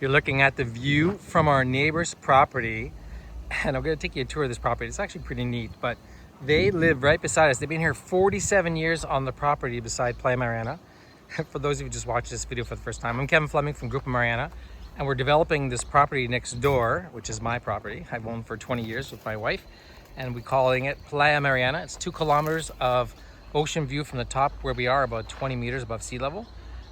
You're looking at the view from our neighbor's property, and I'm going to take you a tour of this property. It's actually pretty neat, but they live right beside us. They've been here 47 years on the property beside Playa Mariana. For those of you who just watched this video for the first time, I'm Kevin Fleming from Grupo Mariana, and we're developing this property next door, which is my property. I've owned for 20 years with my wife, and we're calling it Playa Mariana. It's 2 kilometers of ocean view from the top where we are, about 20 meters above sea level.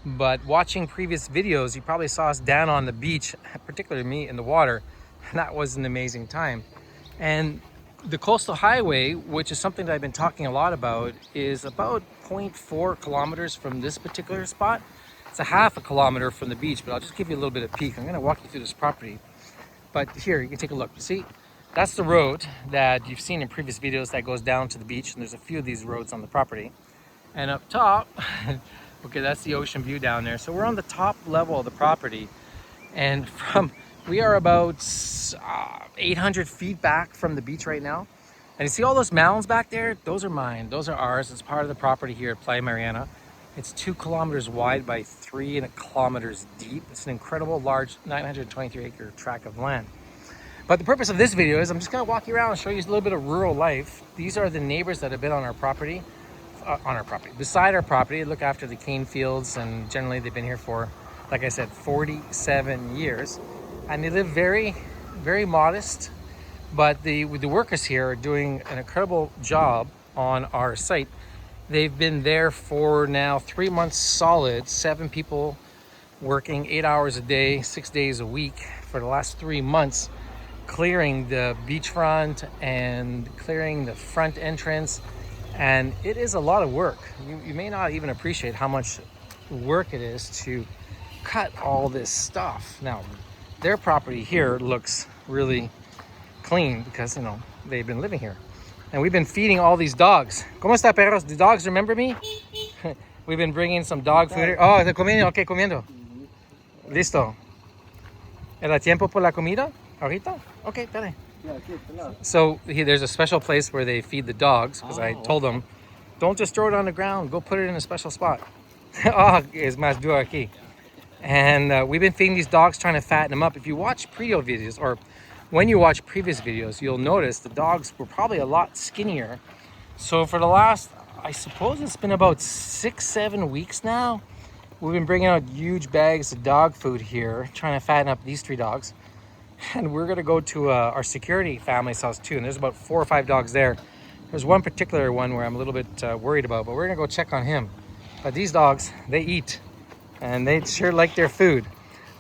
But watching previous videos, you probably saw us down on the beach, particularly me in the water, and that was an amazing time. And the coastal highway, which is something that I've been talking a lot about, is about 0.4 kilometers from this particular spot. It's a half a kilometer from the beach, but I'll just give you a little bit of peek. I'm going to walk you through this property. But here, you can take a look. You see, that's the road that you've seen in previous videos that goes down to the beach, and there's a few of these roads on the property. And up top, okay, that's the ocean view down there. So we're on the top level of the property, and we are about 800 feet back from the beach right now. And you see all those mounds back there? Those are mine. Those are ours. It's part of the property here at Playa Mariana. It's 2 kilometers wide by 3 kilometers deep. It's an incredible large 923 acre tract of land. But the purpose of this video is I'm just going to walk you around and show you a little bit of rural life. These are the neighbors that have been on our property. Beside our property, look after the cane fields, and generally they've been here for, like I said, 47 years. And they live very, very modest, but the workers here are doing an incredible job on our site. They've been there for now 3 months solid, 7 people working 8 hours a day, 6 days a week for the last 3 months, clearing the beachfront and clearing the front entrance. And it is a lot of work. You may not even appreciate how much work it is to cut all this stuff. Now, their property here looks really clean because, you know, they've been living here. And we've been feeding all these dogs. ¿Cómo está, perros? The dogs remember me? We've been bringing some dog food here. Oh, ¿está comiendo? Okay, comiendo. Listo. ¿Era tiempo por la comida? ¿Ahorita? Okay, dale. So there's a special place where they feed the dogs, because I told them, don't just throw it on the ground, go put it in a special spot. Oh, es más duro aquí. And we've been feeding these dogs, trying to fatten them up. If you watch previous videos, or when you watch previous videos, you'll notice the dogs were probably a lot skinnier. So for the last, I suppose it's been about 6-7 weeks now, we've been bringing out huge bags of dog food here, trying to fatten up these 3 dogs. And we're going to go to our security family's house too, and there's about 4 or 5 dogs there. There's one particular one where I'm a little bit worried about, but we're going to go check on him. But these dogs, they eat, and they sure like their food.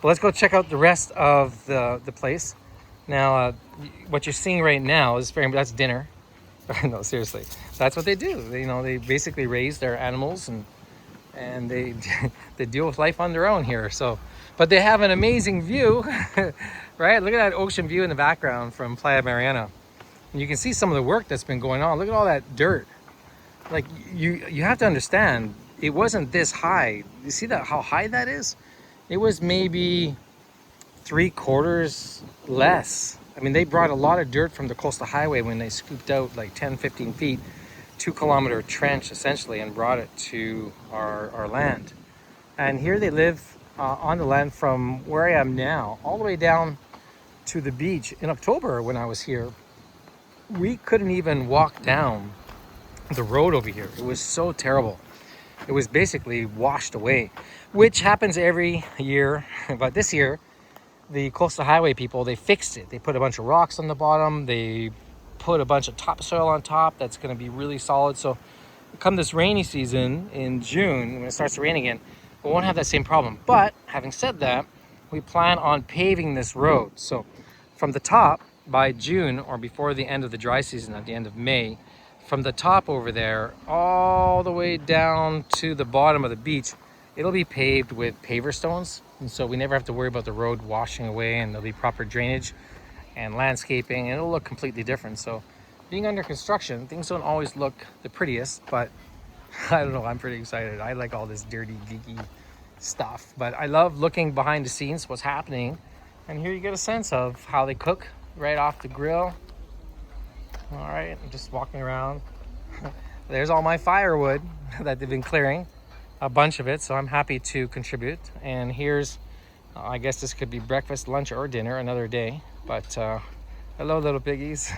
But let's go check out the rest of the place. Now, what you're seeing right now is that's dinner. No, seriously, that's what they do. They basically raise their animals, and they they deal with life on their own here. So, but they have an amazing view. Right? Look at that ocean view in the background from Playa Mariana. And you can see some of the work that's been going on. Look at all that dirt. Like, you have to understand, it wasn't this high. You see how high that is? It was maybe 3/4 less. I mean, they brought a lot of dirt from the coastal highway when they scooped out like 10-15 feet, 2 kilometer trench essentially, and brought it to our land. And here they live on the land from where I am now, all the way down to the beach. In October, when I was here, we couldn't even walk down the road over here. It was so terrible. It was basically washed away, which happens every year. But this year, the coastal highway people, they fixed it. They put a bunch of rocks on the bottom. They put a bunch of topsoil on top that's going to be really solid. So come this rainy season in June, when it starts to rain again, we won't have that same problem. But having said that, we plan on paving this road. So from the top, by June, or before the end of the dry season at the end of May, from the top over there all the way down to the bottom of the beach, it'll be paved with paver stones. And so we never have to worry about the road washing away, and there'll be proper drainage and landscaping, and it'll look completely different. So being under construction, things don't always look the prettiest, but I don't know, I'm pretty excited. I like all this dirty, geeky stuff, but I love looking behind the scenes, what's happening. And here you get a sense of how they cook right off the grill. All right, I'm just walking around. There's all my firewood that they've been clearing, a bunch of it, so I'm happy to contribute. And here's I guess this could be breakfast, lunch, or dinner another day. But hello, little piggies.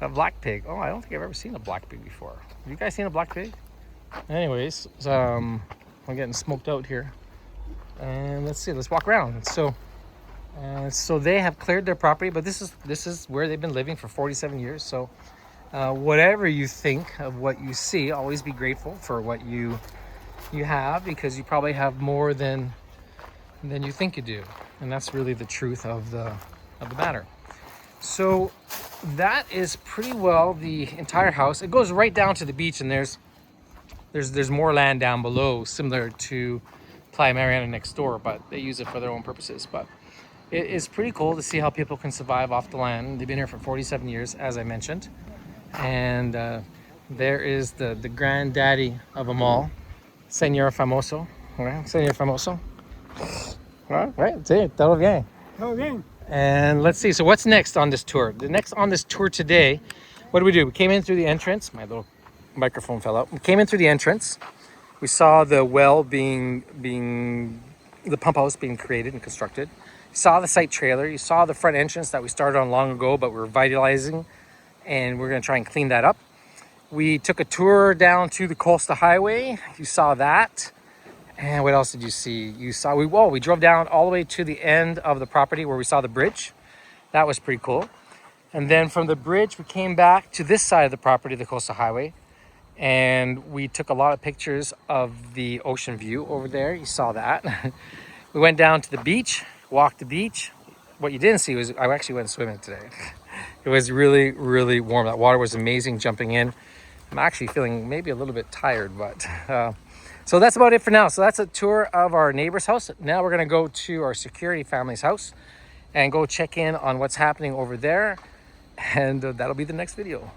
A black pig. Oh, I don't think I've ever seen a black pig before. Have you guys seen a black pig? Anyways, I'm getting smoked out here. And let's see, let's walk around. So they have cleared their property, but this is where they've been living for 47 years. So whatever you think of what you see, always be grateful for what you have, because you probably have more than you think you do, and that's really the truth of the matter. So that is pretty well the entire house. It goes right down to the beach, and there's more land down below, similar to Playa Mariana next door, but they use it for their own purposes. But it is pretty cool to see how people can survive off the land. They've been here for 47 years, as I mentioned, and there is the granddaddy of them all, Señor Famoso. Right? Señor Famoso. Right, sí, todo bien. Todo bien. And let's see, so what's next on this tour? The next on this tour today, what do? We came in through the entrance. My little microphone fell out. We came in through the entrance. We saw the well being the pump house being created and constructed. You saw the site trailer. You saw the front entrance that we started on long ago, but we're revitalizing, and we're going to try and clean that up. We took a tour down to the Coastal Highway. You saw that. And what else did you see? You saw, we drove down all the way to the end of the property where we saw the bridge. That was pretty cool. And then from the bridge, we came back to this side of the property, the Coastal Highway. And we took a lot of pictures of the ocean view over there. You saw that. We went down to the beach, walked the beach. What you didn't see was I actually went swimming today. It was really, really warm. That water was amazing jumping in. I'm actually feeling maybe a little bit tired, but so that's about it for now. So that's a tour of our neighbor's house. Now we're going to go to our security family's house and go check in on what's happening over there. And that'll be the next video.